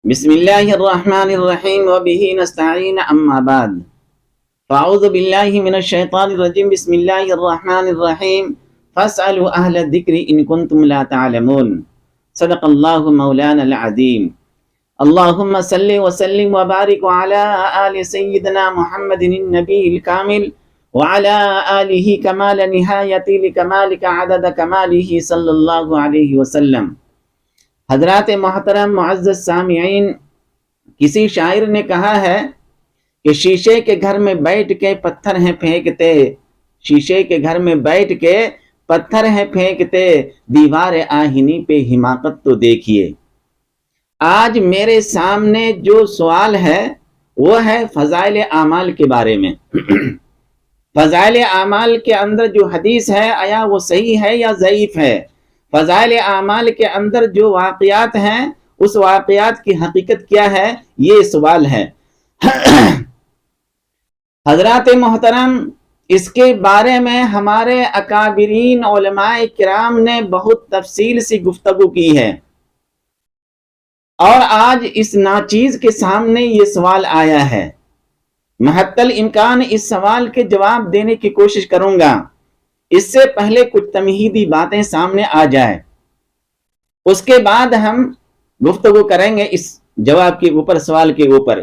بسم اللہ الرحمن الرحیم وبہ نستعین اما بعد فاعوذ باللہ من الشیطان الرجیم بسم اللہ الرحمن الرحیم فاسألوا اہل الذکر ان کنتم لا تعلمون صدق اللہ مولانا العظیم اللہم صلی وسلم وبارک علی آل سیدنا محمد النبی الکامل وعلى آلہ کمال نہایت لکمالک عدد کمالہ صلی اللہ علیہ وسلم۔ حضرات محترم معزز سامعین، کسی شاعر نے کہا ہے کہ شیشے کے گھر میں بیٹھ کے پتھر ہیں پھینکتے، شیشے کے گھر میں بیٹھ کے پتھر ہیں پھینکتے، دیوار آہنی پہ حماقت تو دیکھیے۔ آج میرے سامنے جو سوال ہے وہ ہے فضائل اعمال کے بارے میں۔ فضائل اعمال کے اندر جو حدیث ہے آیا وہ صحیح ہے یا ضعیف ہے؟ فضائل اعمال کے اندر جو واقعات ہیں اس واقعات کی حقیقت کیا ہے، یہ سوال ہے۔ حضرات محترم، اس کے بارے میں ہمارے اکابرین علماء کرام نے بہت تفصیل سے گفتگو کی ہے، اور آج اس ناچیز کے سامنے یہ سوال آیا ہے۔ محت الامکان اس سوال کے جواب دینے کی کوشش کروں گا، اس سے پہلے کچھ تمہیدی باتیں سامنے آ جائے، اس کے بعد ہم گفتگو کریں گے اس جواب کے اوپر، سوال کے اوپر۔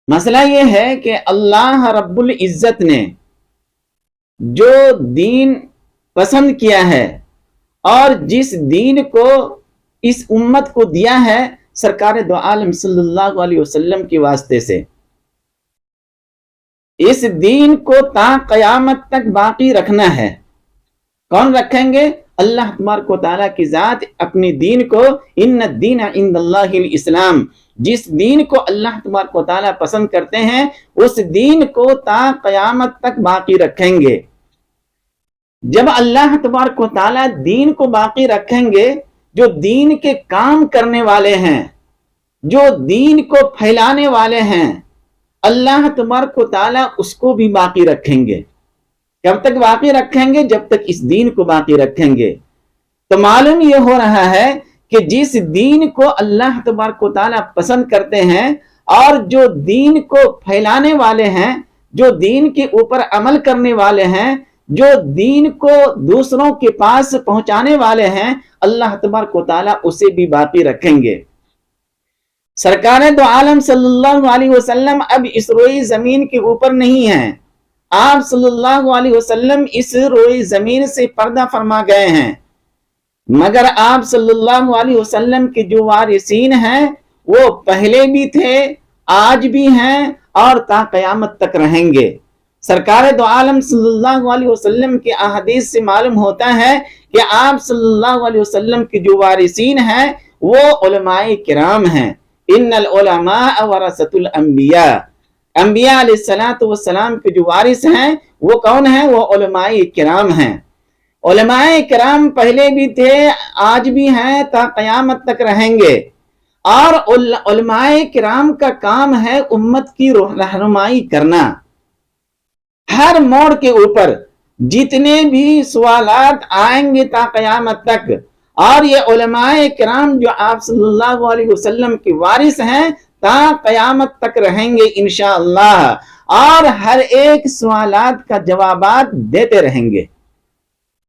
مسئلہ یہ ہے کہ اللہ رب العزت نے جو دین پسند کیا ہے اور جس دین کو اس امت کو دیا ہے سرکار دو عالم صلی اللہ علیہ وسلم کے واسطے سے، اس دین کو تا قیامت تک باقی رکھنا ہے۔ کون رکھیں گے؟ اللہ تبارک و تعالیٰ کی ذات اپنی دین کو، ان الدین عند اللہ الاسلام، جس دین کو اللہ تبارک و تعالیٰ پسند کرتے ہیں اس دین کو تا قیامت تک باقی رکھیں گے۔ جب اللہ تبارک و تعالیٰ دین کو باقی رکھیں گے، جو دین کے کام کرنے والے ہیں، جو دین کو پھیلانے والے ہیں، اللہ تبارک و تعالیٰ اس کو بھی باقی رکھیں گے۔ کب تک باقی رکھیں گے؟ جب تک اس دین کو باقی رکھیں گے۔ تو معلوم یہ ہو رہا ہے کہ جس دین کو اللہ تبارک و تعالیٰ پسند کرتے ہیں اور جو دین کو پھیلانے والے ہیں، جو دین کے اوپر عمل کرنے والے ہیں، جو دین کو دوسروں کے پاس پہنچانے والے ہیں، اللہ تبارک و تعالیٰ اسے بھی باقی رکھیں گے۔ سرکار دو عالم صلی اللہ علیہ وسلم اب اس روئی زمین کے اوپر نہیں ہیں، آپ صلی اللہ علیہ وسلم اس روئی زمین سے پردہ فرما گئے ہیں، مگر آپ صلی اللہ علیہ وسلم کے جو وارثین ہیں وہ پہلے بھی تھے، آج بھی ہیں اور تا قیامت تک رہیں گے۔ سرکار دو عالم صلی اللہ علیہ وسلم کے احادیث سے معلوم ہوتا ہے کہ آپ صلی اللہ علیہ وسلم کے جو وارثین ہیں وہ علماء کرام ہیں۔ ان العلماء ورثۃ الانبیاء، انبیاء علیہ السلام کے جو وارث ہیں وہ کون ہیں؟ وہ علماء کرام ہیں۔ علماء کرام پہلے بھی تھے، آج بھی ہیں، تا قیامت تک رہیں گے، اور علماء کرام کا کام ہے امت کی رہنمائی کرنا۔ ہر موڑ کے اوپر جتنے بھی سوالات آئیں گے تا قیامت تک، اور یہ علماء کرام جو آپ صلی اللہ علیہ وسلم کے وارث ہیں تا قیامت تک رہیں گے انشاءاللہ، اور ہر ایک سوالات کا جوابات دیتے رہیں گے،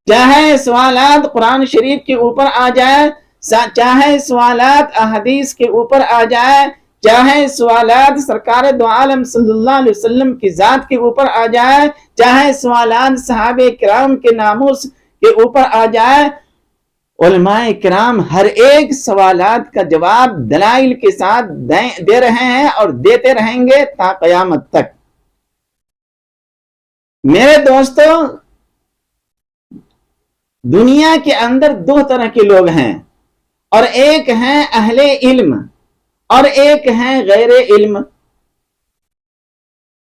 چاہے سوالات قرآن شریف کے اوپر آ جائے، چاہے سوالات احادیث کے اوپر آ جائے، چاہے سوالات سرکار دو عالم صلی اللہ علیہ وسلم کی ذات کے اوپر آ جائے، چاہے سوالات صحابہ کرام کے ناموس کے اوپر آ جائے، علماء کرام ہر ایک سوالات کا جواب دلائل کے ساتھ دے رہے ہیں اور دیتے رہیں گے تا قیامت تک۔ میرے دوستو، دنیا کے اندر دو طرح کے لوگ ہیں، اور ایک ہیں اہل علم اور ایک ہیں غیر علم،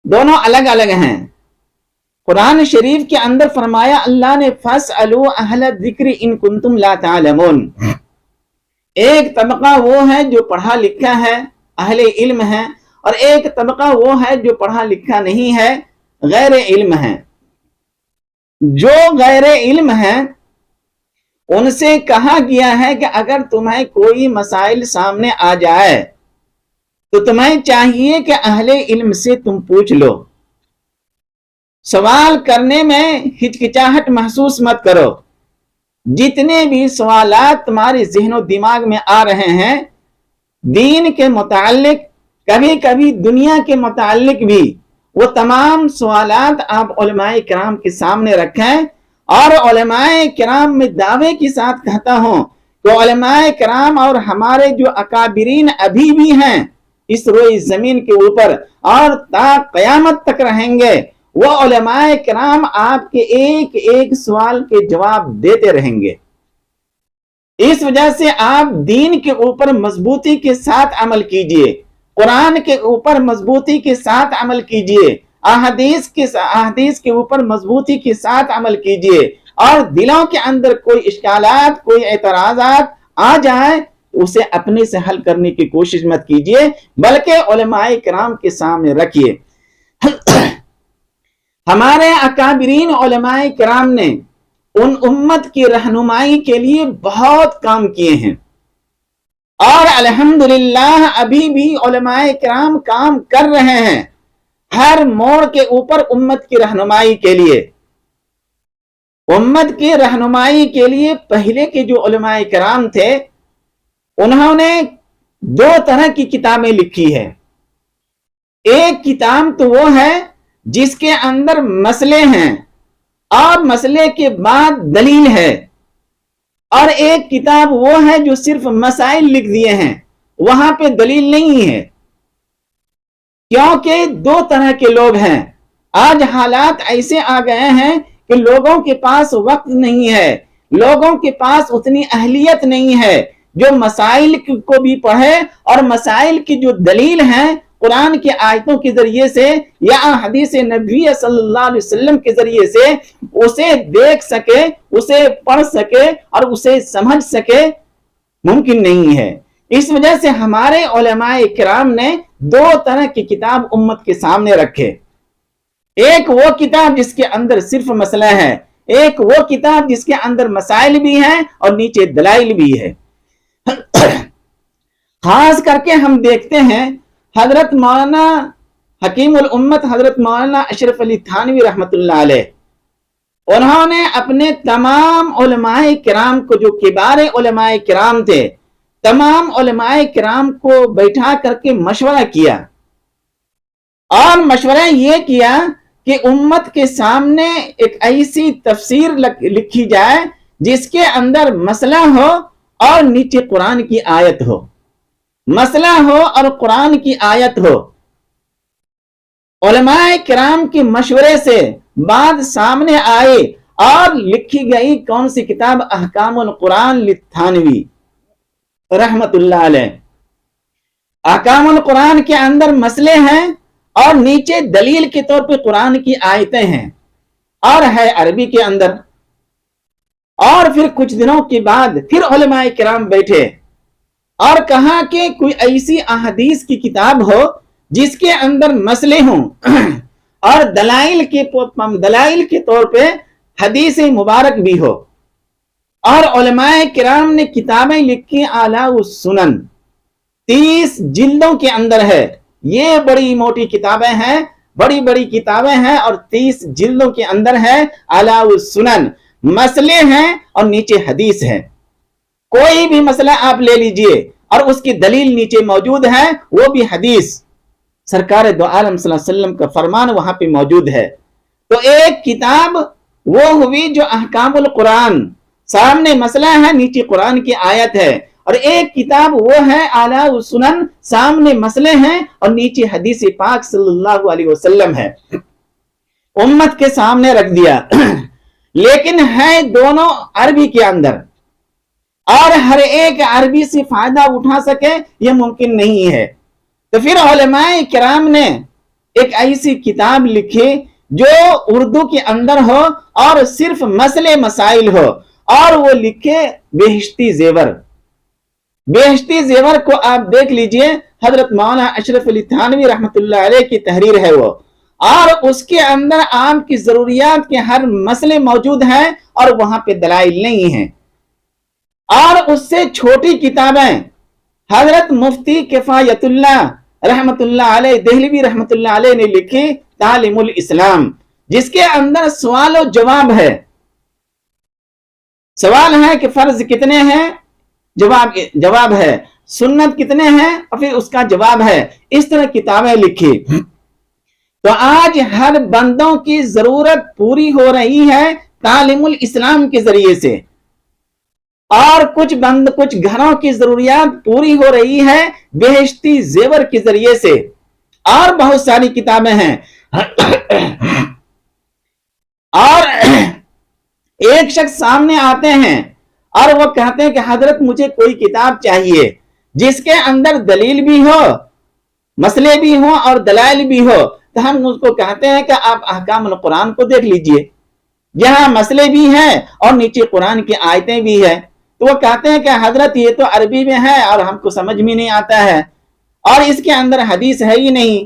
دونوں الگ الگ ہیں۔ قرآن شریف کے اندر فرمایا اللہ نے فَاسْأَلُوا أَهْلَ الذِّكْرِ إِن كُنتُمْ لَا تَعْلَمُونَ۔ ایک طبقہ وہ ہے جو پڑھا لکھا ہے، اہل علم ہے، اور ایک طبقہ وہ ہے جو پڑھا لکھا نہیں ہے، غیر علم ہے۔ جو غیر علم ہیں ان سے کہا گیا ہے کہ اگر تمہیں کوئی مسائل سامنے آ جائے تو تمہیں چاہیے کہ اہل علم سے تم پوچھ لو، سوال کرنے میں ہچکچاہٹ محسوس مت کرو۔ جتنے بھی سوالات تمہارے ذہن و دماغ میں آ رہے ہیں دین کے متعلق، کبھی کبھی دنیا کے متعلق بھی، وہ تمام سوالات آپ علماء کرام کے سامنے رکھیں۔ اور علماء کرام میں دعوے کے ساتھ کہتا ہوں کہ علماء کرام اور ہمارے جو اکابرین ابھی بھی ہیں اس روئے زمین کے اوپر اور تا قیامت تک رہیں گے، وہ علماء کرام آپ کے ایک ایک سوال کے جواب دیتے رہیں گے۔ اس وجہ سے آپ دین کے اوپر مضبوطی کے ساتھ عمل کیجئے، قرآن کے اوپر مضبوطی کے ساتھ عمل کیجئے، احادیث کے اوپر مضبوطی کے ساتھ عمل کیجئے، اور دلوں کے اندر کوئی اشکالات، کوئی اعتراضات آ جائیں اسے اپنے سے حل کرنے کی کوشش مت کیجئے، بلکہ علماء کرام کے سامنے رکھیے۔ ہمارے اکابرین علماء کرام نے ان امت کی رہنمائی کے لیے بہت کام کیے ہیں، اور الحمدللہ ابھی بھی علماء کرام کام کر رہے ہیں ہر موڑ کے اوپر امت کی رہنمائی کے لیے۔ امت کی رہنمائی کے لیے پہلے کے جو علماء کرام تھے انہوں نے دو طرح کی کتابیں لکھی ہے۔ ایک کتاب تو وہ ہے جس کے اندر مسئلے ہیں اور مسئلے کے بعد دلیل ہے، اور ایک کتاب وہ ہے جو صرف مسائل لکھ دیے ہیں، وہاں پہ دلیل نہیں ہے۔ کیونکہ دو طرح کے لوگ ہیں۔ آج حالات ایسے آ گئے ہیں کہ لوگوں کے پاس وقت نہیں ہے، لوگوں کے پاس اتنی اہلیت نہیں ہے جو مسائل کو بھی پڑھے اور مسائل کی جو دلیل ہیں قرآن کی آیتوں کے ذریعے سے یا حدیث نبوی صلی اللہ علیہ وسلم کے ذریعے سے اسے دیکھ سکے، اسے پڑھ سکے اور اسے سمجھ سکے، ممکن نہیں ہے۔ اس وجہ سے ہمارے علماء کرام نے دو طرح کی کتاب امت کے سامنے رکھے۔ ایک وہ کتاب جس کے اندر صرف مسئلہ ہے، ایک وہ کتاب جس کے اندر مسائل بھی ہیں اور نیچے دلائل بھی ہے۔ خاص کر کے ہم دیکھتے ہیں حضرت مولانا حکیم الامت حضرت مولانا اشرف علی تھانوی رحمت اللہ علیہ، انہوں نے اپنے تمام علماء کرام کو، جو کبار علماء کرام تھے، تمام علماء کرام کو بیٹھا کر کے مشورہ کیا، اور مشورہ یہ کیا کہ امت کے سامنے ایک ایسی تفسیر لکھی جائے جس کے اندر مسئلہ ہو اور نیچے قرآن کی آیت ہو، مسئلہ ہو اور قرآن کی آیت ہو۔ علماء کرام کے مشورے سے بعد سامنے آئے اور لکھی گئی کون سی کتاب؟ احکام القرآن للتھانوی رحمت اللہ علیہ۔ احکام القرآن کے اندر مسئلے ہیں اور نیچے دلیل کے طور پہ قرآن کی آیتیں ہیں، اور ہے عربی کے اندر۔ اور پھر کچھ دنوں کے بعد پھر علماء کرام بیٹھے اور کہا کہ کوئی ایسی احادیث کی کتاب ہو جس کے اندر مسئلے ہوں اور دلائل کے طور پہ حدیث مبارک بھی ہو۔ اور علماء کرام نے کتابیں لکھی اعلیٰ السنن، 30 جلدوں کے اندر ہے۔ یہ بڑی موٹی کتابیں ہیں، بڑی بڑی کتابیں ہیں، اور 30 جلدوں کے اندر ہے اعلیٰ السنن۔ مسئلے ہیں اور نیچے حدیث ہے۔ کوئی بھی مسئلہ آپ لے لیجئے اور اس کی دلیل نیچے موجود ہے، وہ بھی حدیث، سرکار دو عالم صلی اللہ علیہ وسلم کا فرمان وہاں پہ موجود ہے۔ تو ایک کتاب وہ ہوئی جو احکام القرآن، سامنے مسئلہ ہے، نیچے قرآن کی آیت ہے، اور ایک کتاب وہ ہے اعلیٰ السنن، سامنے مسئلے ہیں اور نیچے حدیث پاک صلی اللہ علیہ وسلم ہے۔ امت کے سامنے رکھ دیا، لیکن ہے دونوں عربی کے اندر، اور ہر ایک عربی سے فائدہ اٹھا سکے یہ ممکن نہیں ہے۔ تو پھر علماء کرام نے ایک ایسی کتاب لکھی جو اردو کے اندر ہو اور صرف مسئلے مسائل ہو، اور وہ لکھے بہشتی زیور۔ بہشتی زیور کو آپ دیکھ لیجئے، حضرت مولانا اشرف علی تھانوی رحمت اللہ علیہ کی تحریر ہے وہ، اور اس کے اندر آپ کی ضروریات کے ہر مسئلے موجود ہیں اور وہاں پہ دلائل نہیں ہیں۔ اور اس سے چھوٹی کتابیں حضرت مفتی کفایت اللہ رحمت اللہ علیہ دہلوی رحمت اللہ علیہ نے لکھی تعلیم الاسلام، جس کے اندر سوال و جواب ہے. سوال ہے کہ فرض کتنے ہیں، جواب ہے سنت کتنے ہیں، اور پھر اس کا جواب ہے. اس طرح کتابیں لکھی. تو آج ہر بندوں کی ضرورت پوری ہو رہی ہے تعلیم الاسلام کے ذریعے سے، اور کچھ گھروں کی ضروریات پوری ہو رہی ہے بہشتی زیور کے ذریعے سے، اور بہت ساری کتابیں ہیں. اور ایک شخص سامنے آتے ہیں اور وہ کہتے ہیں کہ حضرت مجھے کوئی کتاب چاہیے جس کے اندر دلیل بھی ہو، مسئلے بھی ہوں اور دلائل بھی ہو. تو ہم اس کو کہتے ہیں کہ آپ احکام القرآن کو دیکھ لیجئے، یہاں مسئلے بھی ہیں اور نیچے قرآن کی آیتیں بھی ہیں. تو وہ کہتے ہیں کہ حضرت یہ تو عربی میں ہے اور ہم کو سمجھ بھی نہیں آتا ہے، اور اس کے اندر حدیث ہے ہی نہیں.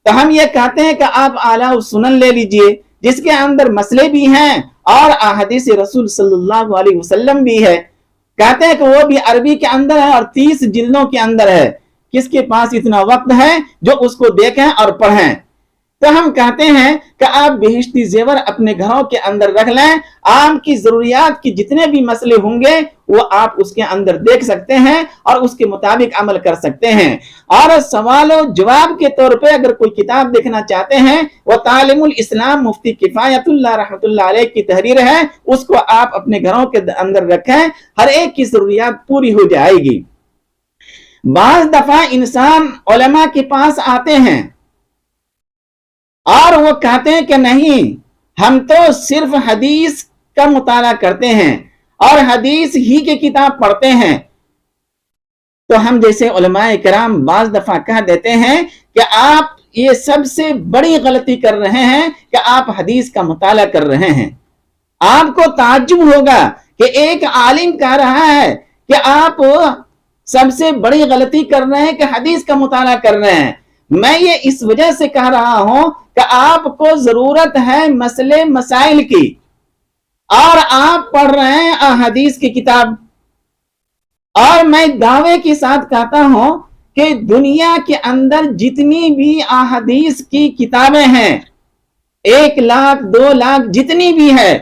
تو ہم یہ کہتے ہیں کہ آپ اعلیٰ السنن لے لیجئے، جس کے اندر مسئلے بھی ہیں اور احادیث رسول صلی اللہ علیہ وسلم بھی ہے. کہتے ہیں کہ وہ بھی عربی کے اندر ہے اور 30 جلدوں کے اندر ہے. کس کے پاس اتنا وقت ہے جو اس کو دیکھیں اور پڑھیں؟ تو ہم کہتے ہیں کہ آپ بہشتی زیور اپنے گھروں کے اندر رکھ لیں، آپ کی ضروریات کی جتنے بھی مسئلے ہوں گے وہ آپ اس کے اندر دیکھ سکتے ہیں اور اس کے مطابق عمل کر سکتے ہیں. اور سوال و جواب کے طور پہ اگر کوئی کتاب دیکھنا چاہتے ہیں، وہ تعلیم الاسلام مفتی کفایت اللہ رحمت اللہ علیہ کی تحریر ہے، اس کو آپ اپنے گھروں کے اندر رکھیں، ہر ایک کی ضروریات پوری ہو جائے گی. بعض دفعہ انسان علماء کے پاس آتے ہیں اور وہ کہتے ہیں کہ نہیں، ہم تو صرف حدیث کا مطالعہ کرتے ہیں اور حدیث ہی کی کتاب پڑھتے ہیں. تو ہم جیسے علماء کرام بعض دفعہ کہہ دیتے ہیں کہ آپ یہ سب سے بڑی غلطی کر رہے ہیں کہ آپ حدیث کا مطالعہ کر رہے ہیں. آپ کو تعجب ہوگا کہ ایک عالم کہہ رہا ہے کہ آپ سب سے بڑی غلطی کر رہے ہیں کہ حدیث کا مطالعہ کر رہے ہیں. میں یہ اس وجہ سے کہہ رہا ہوں کہ آپ کو ضرورت ہے مسئلے مسائل کی، اور آپ پڑھ رہے ہیں احادیث کی کتاب. اور میں دعوے کے ساتھ کہتا ہوں کہ دنیا کے اندر جتنی بھی احادیث کی کتابیں ہیں، 1 لاکھ 2 لاکھ جتنی بھی ہے،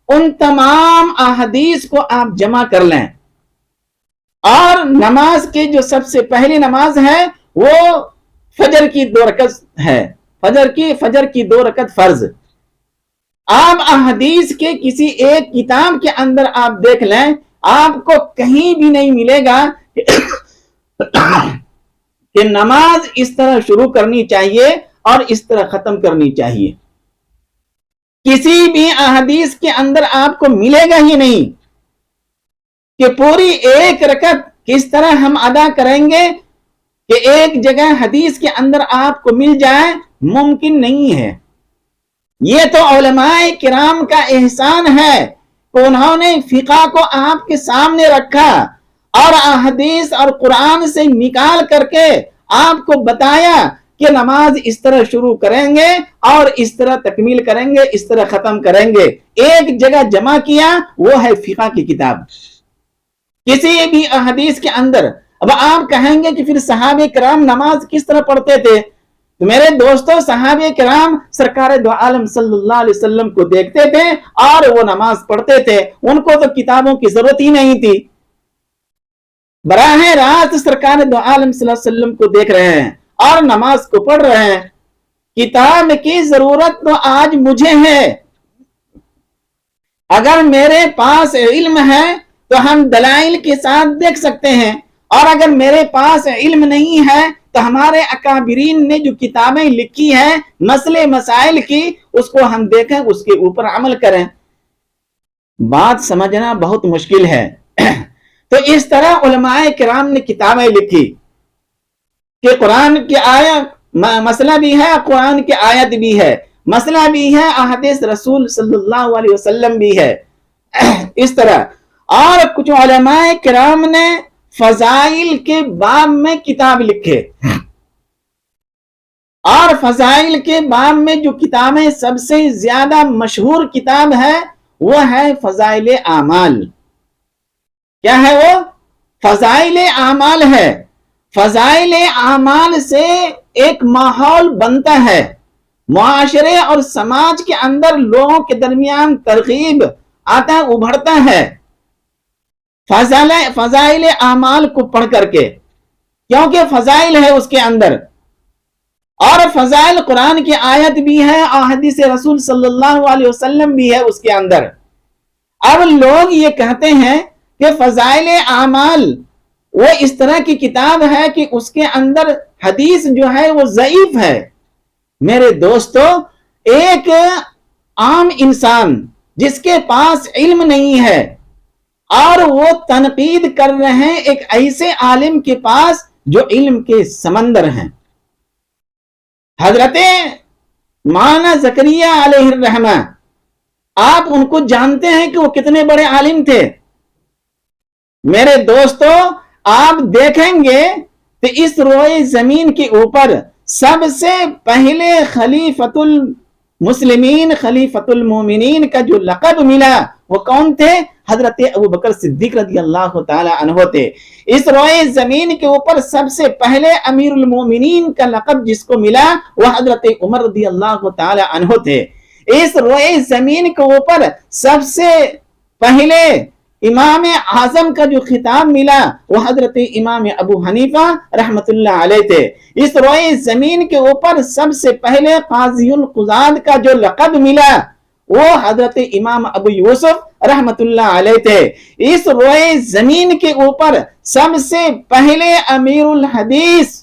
ان تمام احادیث کو آپ جمع کر لیں. اور نماز کے جو سب سے پہلی نماز ہے وہ فجر کی 2 رکعت ہے، فجر کی 2 رکعت فرض. آپ احادیث کے کسی ایک کتاب کے اندر آپ دیکھ لیں، آپ کو کہیں بھی نہیں ملے گا کہ نماز اس طرح شروع کرنی چاہیے اور اس طرح ختم کرنی چاہیے. کسی بھی احادیث کے اندر آپ کو ملے گا ہی نہیں کہ پوری 1 رکعت کس طرح ہم ادا کریں گے کہ ایک جگہ حدیث کے اندر آپ کو مل جائے، ممکن نہیں ہے. یہ تو علماء کرام کا احسان ہے کہ انہوں نے فقہ کو آپ کے سامنے رکھا اور احادیث اور قرآن سے نکال کر کے آپ کو بتایا کہ نماز اس طرح شروع کریں گے اور اس طرح تکمیل کریں گے، اس طرح ختم کریں گے. ایک جگہ جمع کیا، وہ ہے فقہ کی کتاب. کسی بھی احادیث کے اندر. اب آپ کہیں گے کہ پھر صحابہ کرام نماز کس طرح پڑھتے تھے؟ تو میرے دوستو، صحابہ کرام سرکار دو عالم صلی اللہ علیہ وسلم کو دیکھتے تھے اور وہ نماز پڑھتے تھے. ان کو تو کتابوں کی ضرورت ہی نہیں تھی، براہ راست سرکار دو عالم صلی اللہ علیہ وسلم کو دیکھ رہے ہیں اور نماز کو پڑھ رہے ہیں. کتاب کی ضرورت تو آج مجھے ہے. اگر میرے پاس علم ہے تو ہم دلائل کے ساتھ دیکھ سکتے ہیں، اور اگر میرے پاس علم نہیں ہے تو ہمارے اکابرین نے جو کتابیں لکھی ہیں مسئلے مسائل کی، اس کو ہم دیکھیں، اس کے اوپر عمل کریں. بات سمجھنا بہت مشکل ہے. تو اس طرح علماء کرام نے کتابیں لکھی کہ قرآن کی آیت مسئلہ بھی ہے، قرآن کی آیت بھی ہے، مسئلہ بھی ہے، احادیث رسول صلی اللہ علیہ وسلم بھی ہے. اس طرح اور کچھ علماء کرام نے فضائل کے باب میں کتاب لکھے، اور فضائل کے باب میں جو کتابیں سب سے زیادہ مشہور کتاب ہے وہ ہے فضائل اعمال. کیا ہے وہ؟ فضائل اعمال ہے۔ فضائل اعمال سے ایک ماحول بنتا ہے، معاشرے اور سماج کے اندر لوگوں کے درمیان ترغیب آتا ہے، ابھرتا ہے فضائل اعمال کو پڑھ کر کے، کیونکہ فضائل ہے اس کے اندر، اور فضائل قرآن کی آیت بھی ہے اور حدیث رسول صلی اللہ علیہ وسلم بھی ہے اس کے اندر۔ اب لوگ یہ کہتے ہیں کہ فضائل اعمال وہ اس طرح کی کتاب ہے کہ اس کے اندر حدیث جو ہے وہ ضعیف ہے۔ میرے دوستو، ایک عام انسان جس کے پاس علم نہیں ہے اور وہ تنقید کر رہے ہیں ایک ایسے عالم کے پاس جو علم کے سمندر ہیں۔ حضرت مولانا زکریا علیہ الرحمہ، آپ ان کو جانتے ہیں کہ وہ کتنے بڑے عالم تھے؟ میرے دوستو، آپ دیکھیں گے کہ اس روئے زمین کے اوپر سب سے پہلے خلیفۃ المسلمین، خلیفۃ المومنین کا جو لقب ملا وہ کون تھے؟ حضرت ابوبکر صدیق رضی اللہ تعالی عنہ تھے۔ اس روئے زمین کے اوپر سب سے پہلے امیر المومنین کا لقب جس کو ملا وہ حضرت عمر رضی اللہ تعالی عنہ تھے۔ اس روئے زمین کے اوپر سب سے پہلے امام اعظم کا جو خطاب ملا وہ حضرت امام ابو حنیفہ رحمت اللہ علیہ تھے۔ اس روئے زمین کے اوپر سب سے پہلے قاضی القضات کا جو لقب ملا وہ حضرت امام ابو یوسف رحمت اللہ علیہ تھے۔ اس روئے زمین کے اوپر سب سے پہلے امیر الحدیث،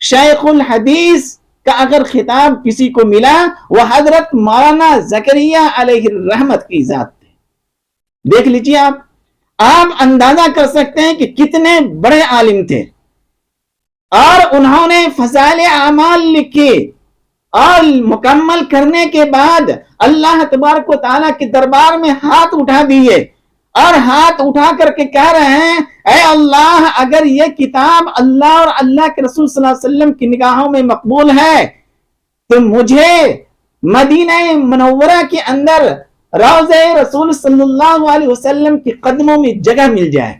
شیخ الحدیث کا اگر خطاب کسی کو ملا وہ حضرت مولانا زکریا علیہ الرحمت کی ذات تھے۔ دیکھ لیجیے، آپ اندازہ کر سکتے ہیں کہ کتنے بڑے عالم تھے، اور انہوں نے فضائل اعمال لکھی اور مکمل کرنے کے بعد اللہ تبارک و تعالیٰ کے دربار میں ہاتھ اٹھا دیے اور ہاتھ اٹھا کر کے کہہ رہے ہیں اے اللہ، اگر یہ کتاب اللہ اور اللہ کے رسول صلی اللہ علیہ وسلم کی نگاہوں میں مقبول ہے تو مجھے مدینہ منورہ کے اندر روضہ رسول صلی اللہ علیہ وسلم کے قدموں میں جگہ مل جائے۔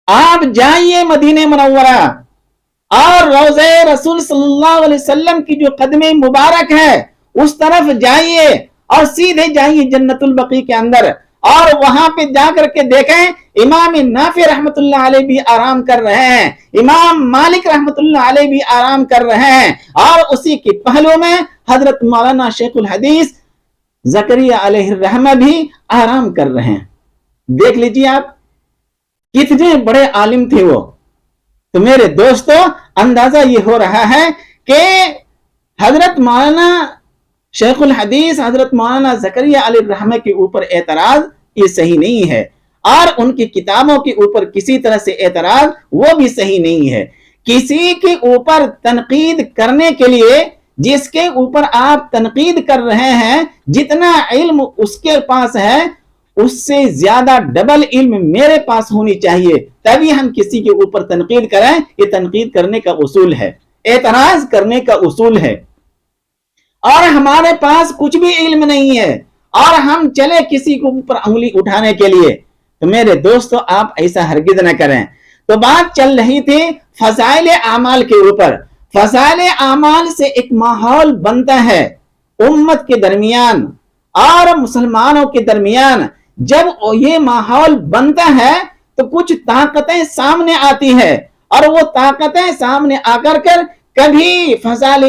آپ جائیے مدینہ منورہ اور روضہ رسول صلی اللہ علیہ وسلم کی جو قدم مبارک ہے اس طرف جائیے اور سیدھے جائیے جنت البقیع کے اندر، اور وہاں پہ جا کر کے دیکھیں امام نافع رحمت اللہ علیہ بھی آرام کر رہے ہیں، امام مالک رحمت اللہ علیہ بھی آرام کر رہے ہیں، اور اسی کے پہلو میں حضرت مولانا شیخ الحدیث زکریا علیہ الرحمہ بھی آرام کر رہے ہیں۔ دیکھ لیجیے آپ کتنے بڑے عالم تھے وہ۔ تو میرے دوستو، اندازہ یہ ہو رہا ہے کہ حضرت مولانا شیخ الحدیث حضرت مولانا زکریا علیہ الرحمہ کے اوپر اعتراض یہ صحیح نہیں ہے، اور ان کی کتابوں کے اوپر کسی طرح سے اعتراض وہ بھی صحیح نہیں ہے۔ کسی کے اوپر تنقید کرنے کے لیے جس کے اوپر آپ تنقید کر رہے ہیں جتنا علم اس کے پاس ہے اس سے زیادہ ڈبل علم میرے پاس ہونی چاہیے، تبھی ہم کسی کے اوپر تنقید کریں۔ یہ تنقید کرنے کا اصول ہے، اعتراض کرنے کا اصول ہے، اور ہمارے پاس کچھ بھی علم نہیں ہے اور ہم چلے کسی کے اوپر انگلی اٹھانے کے لیے، تو میرے دوستو آپ ایسا ہرگز نہ کریں۔ تو بات چل رہی تھی فضائل اعمال کے اوپر۔ فضائل اعمال سے ایک ماحول بنتا ہے امت کے درمیان اور مسلمانوں کے درمیان۔ جب یہ ماحول بنتا ہے تو کچھ طاقتیں سامنے آتی ہیں، اور وہ طاقتیں سامنے آ کر کبھی فضائل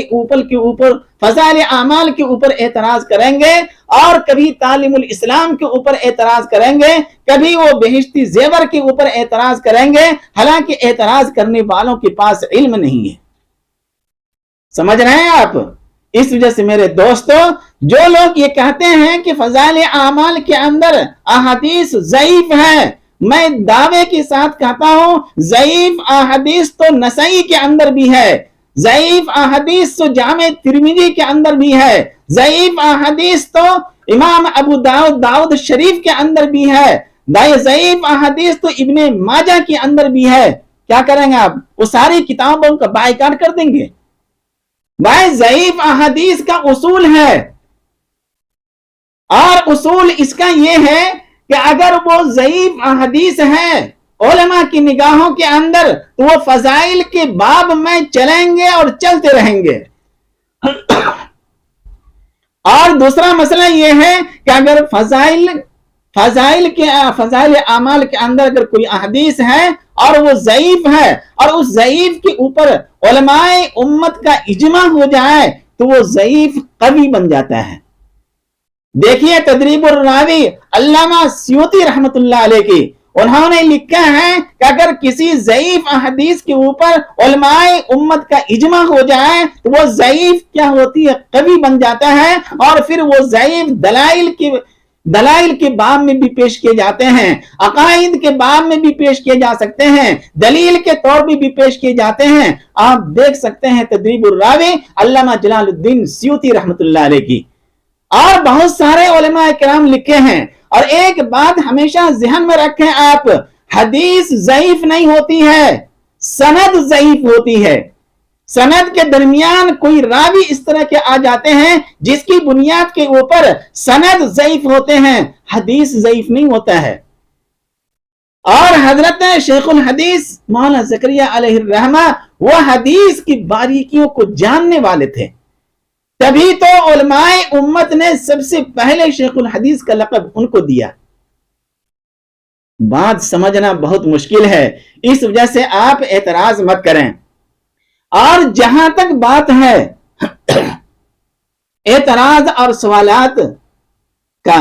اعمال کے اوپر اعتراض کریں گے، اور کبھی تعلیم الاسلام کے اوپر اعتراض کریں گے، کبھی وہ بہشتی زیور کے اوپر اعتراض کریں گے، حالانکہ اعتراض کرنے والوں کے پاس علم نہیں ہے۔ سمجھ رہے ہیں آپ؟ اس وجہ سے میرے دوستو، جو لوگ یہ کہتے ہیں کہ فضائل اعمال کے اندر احادیث ضعیف ہے، میں دعوے کے ساتھ کہتا ہوں ضعیف احادیث تو نسائی کے اندر بھی ہے، ضعیف احادیث تو جامع ترمذی کے اندر بھی ہے، ضعیف احادیث تو امام ابو داؤد شریف کے اندر بھی ہے، ضعیف احادیث تو ابن ماجہ کے اندر بھی ہے۔ کیا کریں گے آپ؟ وہ ساری کتابوں کا بائیکاٹ کر دیں گے؟ بھائی ضعیف احادیث کا اصول ہے، اور اصول اس کا یہ ہے کہ اگر وہ ضعیف حدیث ہے علماء کی نگاہوں کے اندر تو وہ فضائل کے باب میں چلیں گے اور چلتے رہیں گے. اور دوسرا مسئلہ یہ ہے کہ اگر فضائل اعمال کے اندر اگر کوئی احادیث ہے اور وہ ضعیف ہے اور اس ضعیف کے اوپر علماء امت کا اجماع ہو جائے تو وہ ضعیف قوی بن جاتا ہے. دیکھیے تدریب الراوی علامہ سیوطی رحمت اللہ علیہ کی، انہوں نے لکھا ہے کہ اگر کسی ضعیف حدیث کے اوپر علماء امت کا اجماع ہو جائے تو وہ ضعیف کیا ہوتی ہے؟ قوی بن جاتا ہے. اور پھر وہ ضعیف دلائل کے باب میں بھی پیش کیے جاتے ہیں، عقائد کے باب میں بھی پیش کیے جا سکتے ہیں، دلیل کے طور پہ بھی پیش کیے جاتے ہیں. آپ دیکھ سکتے ہیں تدریب الراوی علامہ جلال الدین سیوطی رحمت اللہ علیہ کی. اور بہت سارے علماء کرام لکھے ہیں. اور ایک بات ہمیشہ ذہن میں رکھیں آپ، حدیث ضعیف نہیں ہوتی ہے، سند ضعیف ہوتی ہے. سند کے درمیان کوئی راوی اس طرح کے آ جاتے ہیں جس کی بنیاد کے اوپر سند ضعیف ہوتے ہیں، حدیث ضعیف نہیں ہوتا ہے. اور حضرت شیخ الحدیث مولانا زکریا علیہ الرحمہ وہ حدیث کی باریکیوں کو جاننے والے تھے، تبھی تو علماء امت نے سب سے پہلے شیخ الحدیث کا لقب ان کو دیا. بات سمجھنا بہت مشکل ہے، اس وجہ سے آپ اعتراض مت کریں. اور جہاں تک بات ہے اعتراض اور سوالات کا،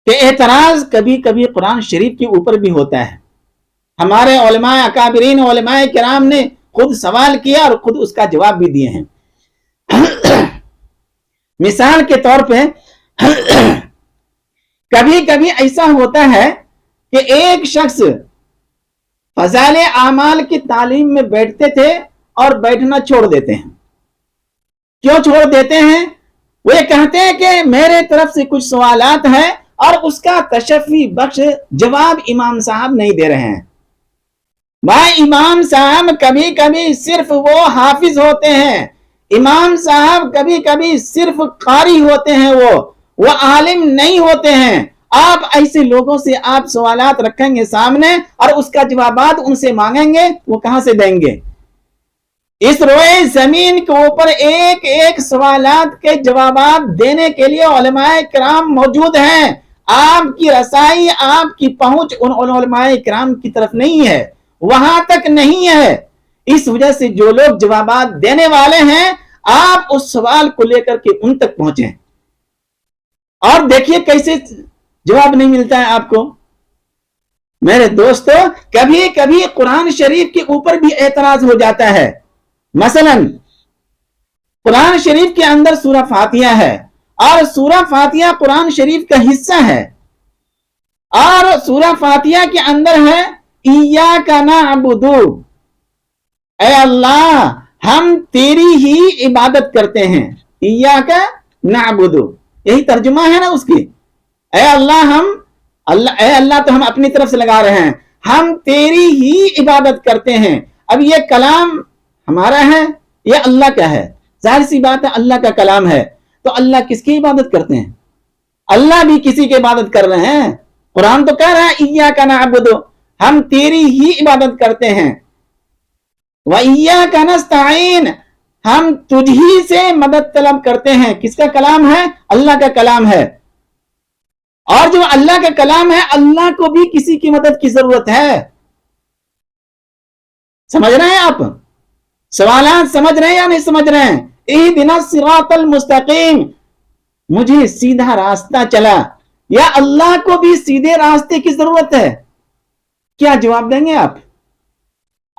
کہ اعتراض کبھی کبھی قرآن شریف کے اوپر بھی ہوتا ہے. ہمارے علماء اکابرین علماء کرام نے خود سوال کیا اور خود اس کا جواب بھی دیے ہیں. مثال کے طور پہ کبھی کبھی ایسا ہوتا ہے کہ ایک شخص فضائل اعمال کی تعلیم میں بیٹھتے تھے اور بیٹھنا چھوڑ دیتے ہیں. کیوں چھوڑ دیتے ہیں؟ وہ یہ کہتے ہیں کہ میرے طرف سے کچھ سوالات ہیں اور اس کا تشفی بخش جواب امام صاحب نہیں دے رہے ہیں. بھائی امام صاحب کبھی کبھی صرف وہ حافظ ہوتے ہیں، امام صاحب کبھی کبھی صرف قاری ہوتے ہیں، وہ عالم نہیں ہوتے ہیں. آپ ایسے لوگوں سے آپ سوالات رکھیں گے سامنے اور اس کا جوابات ان سے مانگیں گے، وہ کہاں سے دیں گے؟ اس روئے زمین کے اوپر ایک ایک سوالات کے جوابات دینے کے لیے علماء کرام موجود ہیں. آپ کی رسائی، آپ کی پہنچ ان علماء کرام کی طرف نہیں ہے، وہاں تک نہیں ہے. اس وجہ سے جو لوگ جوابات دینے والے ہیں آپ اس سوال کو لے کر کے ان تک پہنچیں. اور دیکھیے کیسے جواب نہیں ملتا ہے آپ کو. میرے دوستو کبھی کبھی قرآن شریف کے اوپر بھی اعتراض ہو جاتا ہے. مثلا قرآن شریف کے اندر سورہ فاتحہ ہے اور سورہ فاتحہ قرآن شریف کا حصہ ہے، اور سورہ فاتحہ کے اندر ہے ایاک نعبد، اے اللہ ہم تیری ہی عبادت کرتے ہیں. ایاک نعبد یہی ترجمہ ہے نا اس کی. اے اللہ تو ہم اپنی طرف سے لگا رہے ہیں، ہم تیری ہی عبادت کرتے ہیں. اب یہ کلام ہمارا ہے، یہ اللہ کا ہے. ظاہر سی بات ہے اللہ کا کلام ہے، تو اللہ کس کی عبادت کرتے ہیں؟ اللہ بھی کسی کی عبادت کر رہے ہیں. قرآن تو کہہ رہا ہے ایاک نعبد، ہم تیری ہی عبادت کرتے ہیں. وَإِيَّاكَ نَسْتَعِينُ، ہم تجھ ہی سے مدد طلب کرتے ہیں. کس کا کلام ہے؟ اللہ کا کلام ہے. اور جو اللہ کا کلام ہے اللہ کو بھی کسی کی مدد کی ضرورت ہے. سمجھ رہے ہیں آپ؟ سوالات سمجھ رہے ہیں یا نہیں سمجھ رہے ہیں؟ اہدنا الصراط المستقیم، مجھے سیدھا راستہ چلا، یا اللہ کو بھی سیدھے راستے کی ضرورت ہے؟ کیا جواب دیں گے آپ؟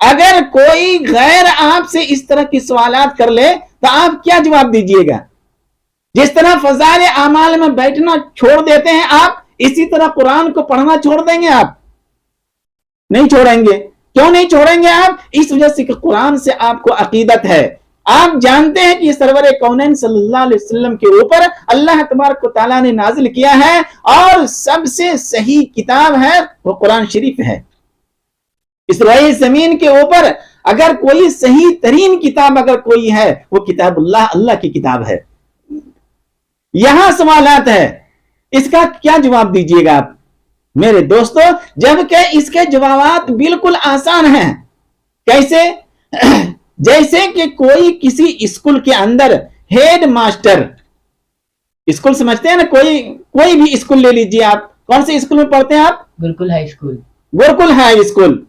اگر کوئی غیر آپ سے اس طرح کی سوالات کر لے تو آپ کیا جواب دیجئے گا؟ جس طرح فضائل اعمال میں بیٹھنا چھوڑ دیتے ہیں آپ، اسی طرح قرآن کو پڑھنا چھوڑ دیں گے آپ؟ نہیں چھوڑیں گے. کیوں نہیں چھوڑیں گے آپ؟ اس وجہ سے کہ قرآن سے آپ کو عقیدت ہے. آپ جانتے ہیں کہ یہ سرور کونین صلی اللہ علیہ وسلم کے اوپر اللہ تبارک و تعالیٰ نے نازل کیا ہے، اور سب سے صحیح کتاب ہے وہ قرآن شریف ہے. اس روئے زمین کے اوپر اگر کوئی صحیح ترین کتاب اگر کوئی ہے وہ کتاب اللہ کی کتاب ہے. یہاں سوالات ہے اس کا کیا جواب دیجیے گا آپ میرے دوستوں؟ جبکہ اس کے جوابات بالکل آسان ہیں. کیسے؟ جیسے کہ کوئی کسی اسکول کے اندر ہیڈ ماسٹر، اسکول سمجھتے ہیں نا، کوئی بھی اسکول لے لیجیے آپ. کون سے اسکول میں پڑھتے ہیں آپ؟ گرکل ہائی اسکول. گرکل ہائی اسکول،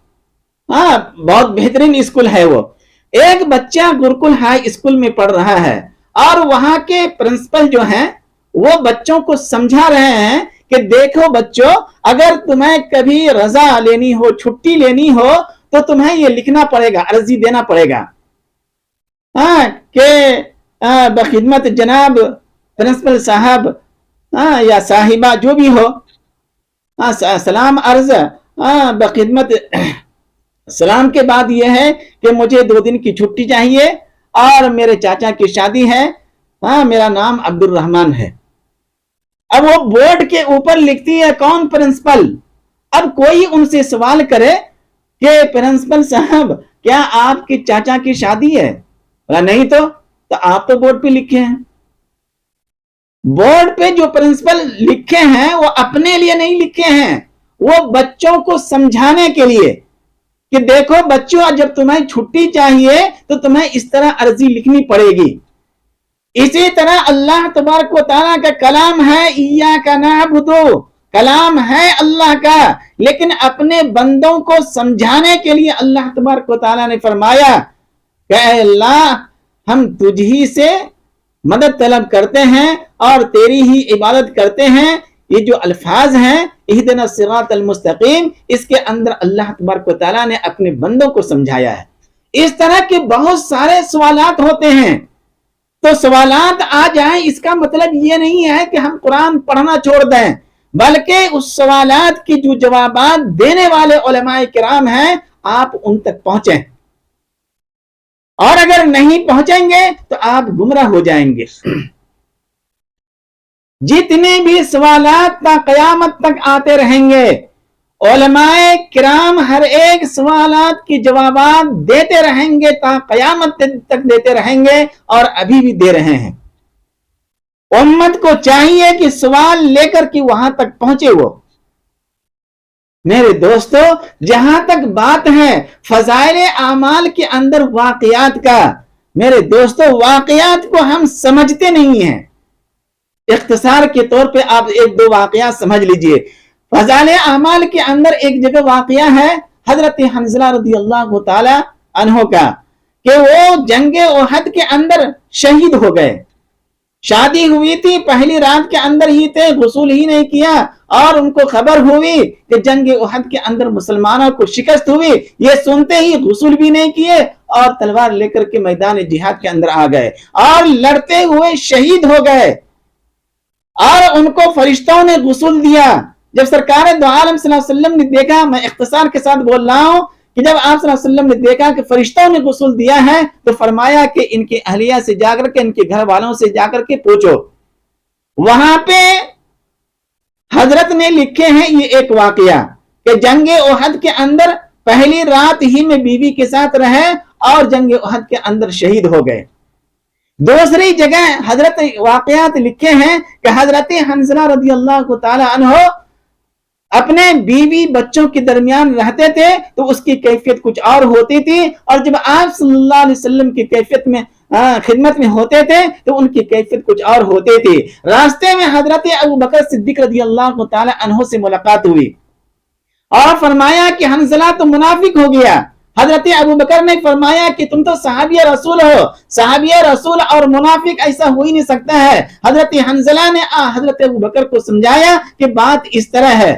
ہاں بہت بہترین اسکول ہے وہ. ایک بچہ گرکل ہائی اسکول میں پڑھ رہا ہے اور وہاں کے پرنسپل جو ہیں وہ بچوں کو سمجھا رہے ہیں کہ دیکھو بچوں، اگر تمہیں کبھی رضا لینی ہو، چھٹی لینی ہو، تو تمہیں یہ لکھنا پڑے گا، عرضی دینا پڑے گا کہ بخدمت جناب پرنسپل صاحب یا صاحبہ جو بھی ہو، سلام عرض بخدمت. سلام کے بعد یہ ہے کہ مجھے 2 دن کی چھٹی چاہیے اور میرے چاچا کی شادی ہے، میرا نام عبد الرحمن ہے. اب وہ بورڈ کے اوپر لکھتی ہے کون؟ پرنسپل. اب کوئی ان سے سوال کرے کہ پرنسپل صاحب کیا آپ کے چاچا کی شادی ہے؟ نہیں تو آپ تو بورڈ پہ لکھے ہیں. بورڈ پہ جو پرنسپل لکھے ہیں وہ اپنے لیے نہیں لکھے ہیں، وہ بچوں کو سمجھانے کے لیے کہ دیکھو بچوں، جب تمہیں چھٹی چاہیے تو تمہیں اس طرح عرضی لکھنی پڑے گی. اسی طرح اللہ تبارک و تعالیٰ کا کلام ہے، ایاک نعبد، کلام ہے اللہ کا، لیکن اپنے بندوں کو سمجھانے کے لیے اللہ تبارک و تعالیٰ نے فرمایا کہ اے اللہ، ہم تجھ ہی سے مدد طلب کرتے ہیں اور تیری ہی عبادت کرتے ہیں. یہ جو الفاظ ہیں اہدنا الصراط المستقیم، اس کے اندر اللہ تبارک و تعالیٰ نے اپنے بندوں کو سمجھایا ہے. اس طرح کے بہت سارے سوالات ہوتے ہیں. تو سوالات آ جائیں اس کا مطلب یہ نہیں ہے کہ ہم قرآن پڑھنا چھوڑ دیں، بلکہ اس سوالات کی جو جوابات دینے والے علماء کرام ہیں آپ ان تک پہنچیں، اور اگر نہیں پہنچیں گے تو آپ گمراہ ہو جائیں گے. جتنے بھی سوالات تا قیامت تک آتے رہیں گے، علماء کرام ہر ایک سوالات کی جوابات دیتے رہیں گے، تا قیامت تک دیتے رہیں گے، اور ابھی بھی دے رہے ہیں. امت کو چاہیے کہ سوال لے کر کے وہاں تک پہنچے. وہ میرے دوستو، جہاں تک بات ہے فضائل اعمال کے اندر واقعات کا، میرے دوستو واقعات کو ہم سمجھتے نہیں ہیں. اختصار کے طور پہ آپ 1-2 واقعات سمجھ لیجئے. فضائل اعمال کے اندر ایک جگہ واقعہ ہے حضرت حنظلہ رضی اللہ تعالی عنہ کا، کہ وہ جنگ احد کے اندر شہید ہو گئے. شادی ہوئی تھی، پہلی رات کے اندر ہی تھے، غسل ہی نہیں کیا، اور ان کو خبر ہوئی کہ جنگ احد کے اندر مسلمانوں کو شکست ہوئی. یہ سنتے ہی غسل بھی نہیں کیے اور تلوار لے کر کے میدان جہاد کے اندر آ گئے اور لڑتے ہوئے شہید ہو گئے. اور ان کو فرشتوں نے غسل دیا. جب سرکار دو عالم صلی اللہ علیہ وسلم نے دیکھا، میں اختصار کے ساتھ بول رہا ہوں، کہ جب آپ صلی اللہ علیہ وسلم نے دیکھا کہ فرشتوں نے غسل دیا ہے تو فرمایا کہ ان کی اہلیہ سے جا کر کے، ان کے گھر والوں سے جا کر کے پوچھو. وہاں پہ حضرت نے لکھے ہیں یہ ایک واقعہ کہ جنگ احد کے اندر پہلی رات ہی میں بیوی کے ساتھ رہے اور جنگ احد کے اندر شہید ہو گئے. دوسری جگہ حضرت واقعات لکھے ہیں کہ حضرت حنظلہ رضی اللہ تعالی عنہ اپنے بیوی بچوں کے درمیان رہتے تھے تو اس کی کیفیت کچھ اور ہوتی تھی، اور جب آپ صلی اللہ علیہ وسلم کی کیفیت میں خدمت میں ہوتے تھے تو ان کی کیفیت کچھ اور ہوتی تھی. راستے میں حضرت ابوبکر صدیق رضی اللہ تعالی عنہ سے ملاقات ہوئی اور فرمایا کہ حنظلہ تو منافق ہو گیا. حضرت ابوبکر نے فرمایا کہ تم تو صحابی رسول ہو، صحابی رسول اور منافق ایسا ہو ہی نہیں سکتا ہے. حضرت حنظلہ نے حضرت ابوبکر کو سمجھایا کہ بات اس طرح ہے.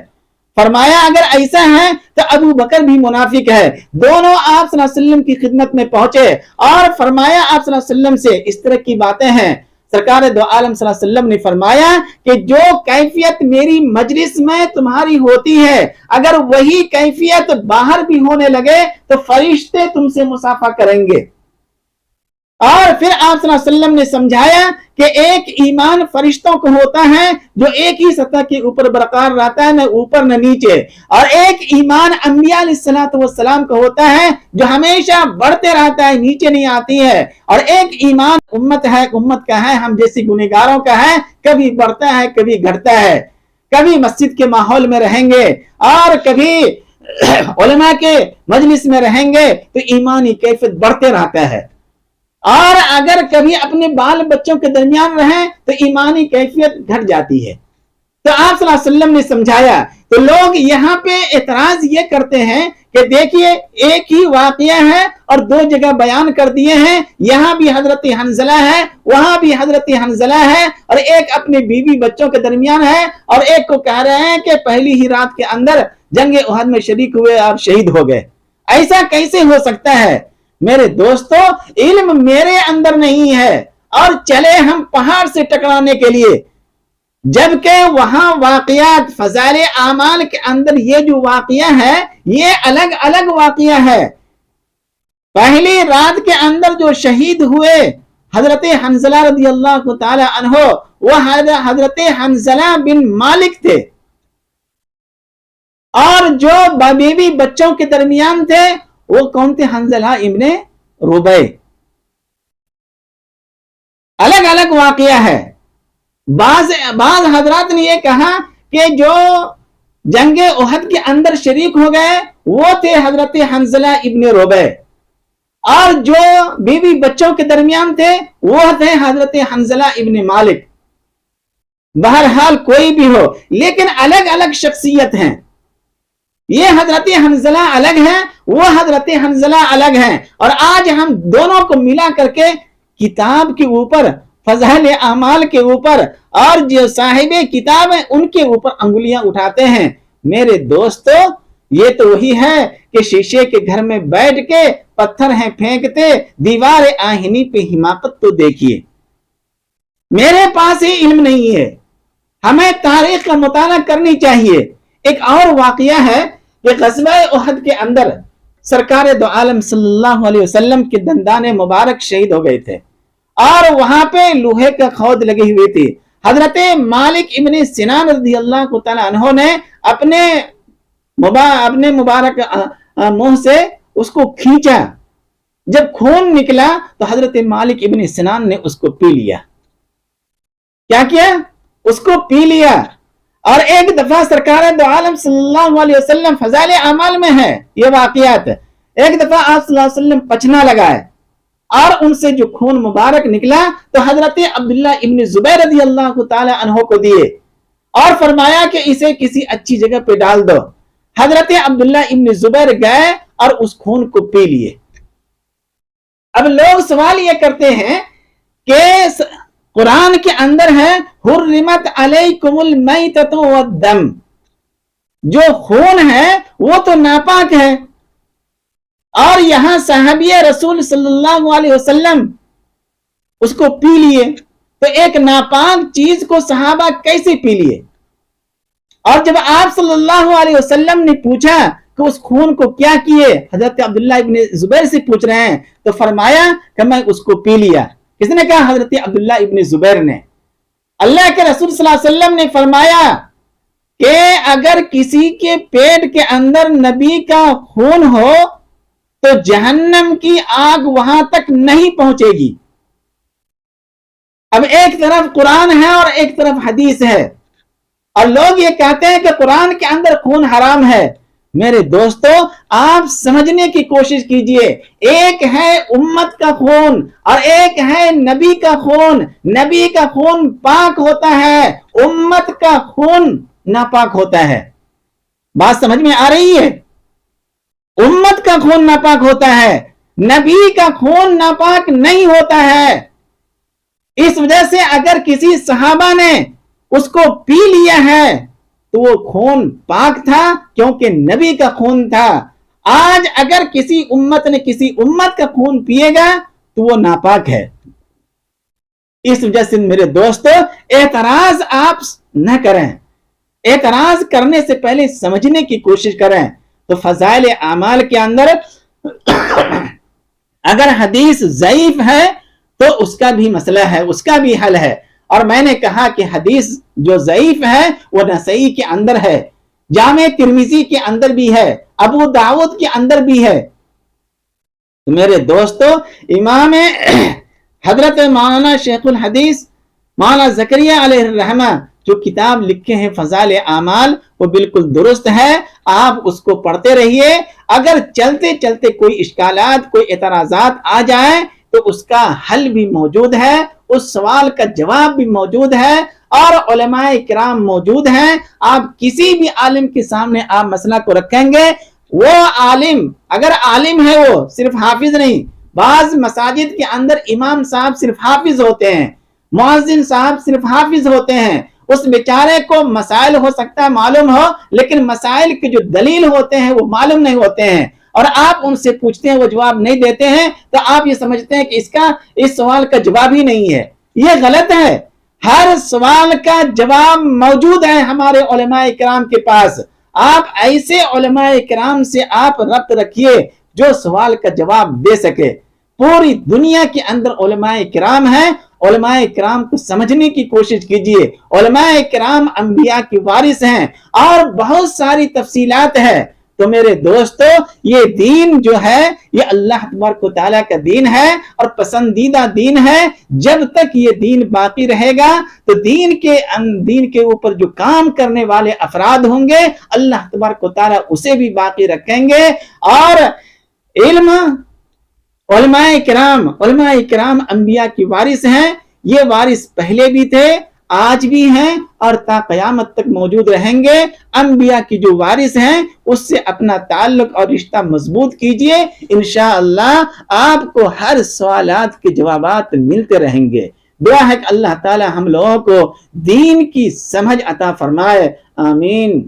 فرمایا اگر ایسا ہے تو ابو بکر بھی منافق ہے. دونوں آپ صلی اللہ علیہ وسلم کی خدمت میں پہنچے اور فرمایا آپ صلی اللہ علیہ وسلم سے اس طرح کی باتیں ہیں. سرکار دو عالم صلی اللہ علیہ وسلم نے فرمایا کہ جو کیفیت میری مجلس میں تمہاری ہوتی ہے، اگر وہی کیفیت باہر بھی ہونے لگے تو فرشتے تم سے مصافحہ کریں گے. اور پھر آپ صلی اللہ علیہ وسلم نے سمجھایا کہ ایک ایمان فرشتوں کو ہوتا ہے جو ایک ہی سطح کے اوپر برقرار رہتا ہے، نہ اوپر نہ نیچے، اور ایک ایمان انبیاء علیہ السلام کو ہوتا ہے جو ہمیشہ بڑھتے رہتا ہے، نیچے نہیں آتی ہے، اور ایک ایمان امت کا ہے، ہم جیسی گنہگاروں کا ہے، کبھی بڑھتا ہے کبھی گھٹتا ہے، کبھی مسجد کے ماحول میں رہیں گے اور کبھی علماء کے مجلس میں رہیں گے تو ایمانی کیفیت بڑھتے رہتا ہے، اور اگر کبھی اپنے بال بچوں کے درمیان رہیں تو ایمانی کیفیت گھٹ جاتی ہے۔ تو آپ صلی اللہ علیہ وسلم نے سمجھایا۔ تو لوگ یہاں پہ اعتراض یہ کرتے ہیں کہ دیکھیے ایک ہی واقعہ ہے اور دو جگہ بیان کر دیے ہیں، یہاں بھی حضرت حنظلہ ہے وہاں بھی حضرت حنظلہ ہے، اور ایک اپنے بیوی بچوں کے درمیان ہے، اور ایک کو کہہ رہے ہیں کہ پہلی ہی رات کے اندر جنگ احد میں شریک ہوئے آپ شہید ہو گئے۔ ایسا کیسے ہو سکتا ہے؟ میرے دوستو، علم میرے اندر نہیں ہے اور چلے ہم پہاڑ سے ٹکرانے کے لیے، جبکہ وہاں واقعات فضائل اعمال کے اندر یہ جو واقعہ ہے یہ الگ الگ واقعہ ہے۔ پہلی رات کے اندر جو شہید ہوئے حضرت حنظلہ رضی اللہ تعالی عنہ، وہ حضرت حنظلہ بن مالک تھے، اور جو بیوی بچوں کے درمیان تھے وہ کون تھے؟ حنظلہ ابن ربیع۔ الگ الگ واقعہ ہے۔ بعض حضرات نے یہ کہا کہ جو جنگ احد کے اندر شریک ہو گئے وہ تھے حضرت حنظلہ ابن ربیع، اور جو بیوی بچوں کے درمیان تھے وہ تھے حضرت حنظلہ ابن مالک۔ بہرحال کوئی بھی ہو، لیکن الگ الگ شخصیت ہیں۔ یہ حضرت حنظلہ الگ ہے، وہ حضرت حنظلہ الگ ہیں، اور آج ہم دونوں کو ملا کر کے کتاب کے اوپر، فضائل اعمال کے اوپر، اور جو صاحب کتاب ہیں ان کے اوپر انگلیاں اٹھاتے ہیں۔ میرے دوستو، یہ تو وہی ہے کہ شیشے کے گھر میں بیٹھ کے پتھر ہیں پھینکتے، دیوار آہنی پہ حماقت تو دیکھیے۔ میرے پاس ہی علم نہیں ہے، ہمیں تاریخ کا مطالعہ کرنی چاہیے۔ ایک اور واقعہ ہے کہ غزوہ احد کے اندر سرکار دو عالم صلی اللہ علیہ وسلم کے دندان مبارک شہید ہو گئے تھے، اور وہاں پہ لوہے کا خود لگی ہوئی تھی۔ حضرت مالک ابن سنان رضی اللہ تعالی عنہ نے اپنے مبارک منہ سے اس کو کھینچا، جب خون نکلا تو حضرت مالک ابن سنان نے اس کو پی لیا۔ کیا اس کو پی لیا۔ اور ایک دفعہ سرکار دو عالم صلی اللہ علیہ وسلم، فضائل اعمال میں ہے یہ واقعات، ایک دفعہ آپ صلی اللہ علیہ وسلم پچنا لگائے اور ان سے جو خون مبارک نکلا تو حضرت عبداللہ ابن زبیر رضی اللہ تعالی عنہ کو دیے، اور فرمایا کہ اسے کسی اچھی جگہ پہ ڈال دو۔ حضرت عبداللہ ابن زبیر گئے اور اس خون کو پی لیے۔ اب لوگ سوال یہ کرتے ہیں کہ قرآن کے اندر ہے حرمت علیکم المیتۃ والدم، جو خون ہے وہ تو ناپاک ہے، اور یہاں صحابی رسول صلی اللہ علیہ وسلم اس کو پی لیے، تو ایک ناپاک چیز کو صحابہ کیسے پی لیے؟ اور جب آپ صلی اللہ علیہ وسلم نے پوچھا کہ اس خون کو کیا کیے، حضرت عبداللہ ابن زبیر سے پوچھ رہے ہیں، تو فرمایا کہ میں اس کو پی لیا۔ کس نے کہا؟ حضرت عبداللہ ابن زبیر نے۔ اللہ کے رسول صلی اللہ علیہ وسلم نے فرمایا کہ اگر کسی کے پیٹ کے اندر نبی کا خون ہو تو جہنم کی آگ وہاں تک نہیں پہنچے گی۔ اب ایک طرف قرآن ہے اور ایک طرف حدیث ہے، اور لوگ یہ کہتے ہیں کہ قرآن کے اندر خون حرام ہے۔ میرے دوستو، آپ سمجھنے کی کوشش کیجئے، ایک ہے امت کا خون اور ایک ہے نبی کا خون۔ نبی کا خون پاک ہوتا ہے، امت کا خون ناپاک ہوتا ہے۔ بات سمجھ میں آ رہی ہے؟ امت کا خون ناپاک ہوتا ہے، نبی کا خون ناپاک نہیں ہوتا ہے۔ اس وجہ سے اگر کسی صحابہ نے اس کو پی لیا ہے تو وہ خون پاک تھا، کیونکہ نبی کا خون تھا۔ آج اگر کسی امت نے کسی امت کا خون پیے گا تو وہ ناپاک ہے۔ اس وجہ سے میرے دوستو، اعتراض آپ نہ کریں، اعتراض کرنے سے پہلے سمجھنے کی کوشش کریں۔ تو فضائل اعمال کے اندر اگر حدیث ضعیف ہے تو اس کا بھی مسئلہ ہے، اس کا بھی حل ہے۔ اور میں نے کہا کہ حدیث جو ضعیف ہے وہ نسائی کے اندر ہے، جامع ترمذی کے اندر بھی ہے، ابو داؤد کے اندر بھی ہے۔ تو میرے دوستو، امام حضرت مولانا شیخ الحدیث مولانا زکریا علیہ الرحمہ جو کتاب لکھے ہیں فضائل اعمال، وہ بالکل درست ہے، آپ اس کو پڑھتے رہیے۔ اگر چلتے چلتے کوئی اشکالات، کوئی اعتراضات آ جائیں تو اس کا حل بھی موجود ہے، اس سوال کا جواب بھی موجود ہے، اور علماء کرام موجود ہیں۔ آپ کسی بھی عالم کے سامنے آپ مسئلہ کو رکھیں گے، وہ عالم اگر عالم ہے، وہ صرف حافظ نہیں۔ بعض مساجد کے اندر امام صاحب صرف حافظ ہوتے ہیں، مؤذن صاحب صرف حافظ ہوتے ہیں، اس بیچارے کو مسائل ہو سکتا ہے معلوم ہو، لیکن مسائل کے جو دلیل ہوتے ہیں وہ معلوم نہیں ہوتے ہیں، اور آپ ان سے پوچھتے ہیں وہ جواب نہیں دیتے ہیں، تو آپ یہ سمجھتے ہیں کہ اس سوال کا جواب ہی نہیں ہے۔ یہ غلط ہے، ہر سوال کا جواب موجود ہے ہمارے علماء کرام کے پاس۔ آپ ایسے علماء کرام سے آپ ربط رکھیے جو سوال کا جواب دے سکے۔ پوری دنیا کے اندر علماء کرام ہیں، علماء کرام کو سمجھنے کی کوشش کیجئے۔ علماء کرام انبیاء کی وارث ہیں، اور بہت ساری تفصیلات ہیں۔ تو میرے دوستو، یہ دین جو ہے یہ اللہ تبارک و تعالیٰ کا دین ہے، اور پسندیدہ دین ہے۔ جب تک یہ دین باقی رہے گا تو دین کے اوپر جو کام کرنے والے افراد ہوں گے، اللہ تبارک و تعالیٰ اسے بھی باقی رکھیں گے۔ اور علم، علماء کرام انبیاء کی وارث ہیں، یہ وارث پہلے بھی تھے، آج بھی ہیں، اور تا قیامت تک موجود رہیں گے۔ انبیاء کی جو وارث ہیں اس سے اپنا تعلق اور رشتہ مضبوط کیجئے، انشاءاللہ آپ کو ہر سوالات کے جوابات ملتے رہیں گے۔ دعا ہے کہ اللہ تعالی ہم لوگوں کو دین کی سمجھ عطا فرمائے، آمین۔